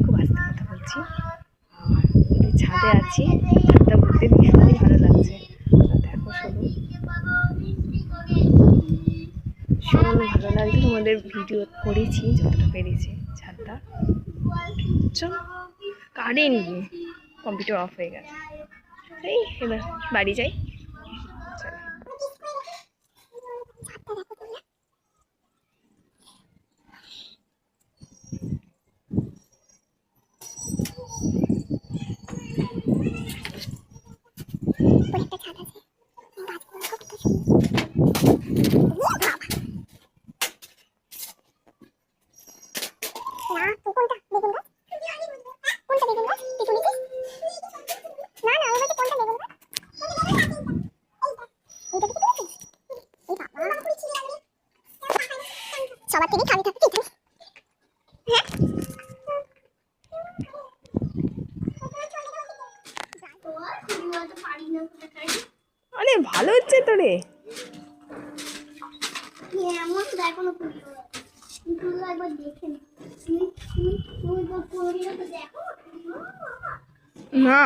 খুব আস্তে কথা বলছি। ছাদে আছি, ছাদটা ঘুরতে ভীষণই ভালো লাগছে। দেখো শুধু ভীষণ ভালো লাগছে। তোমাদের ভিডিও করেছি যতটা পেরেছি ছাদটা। চলো, কারেন্ট নেই, কম্পিউটার অফ হয়ে গেছে। এই এবার বাড়ি যাই। চলো। সবার থেকে খালি থাকতে অনেক ভালো হচ্ছে তো রে। না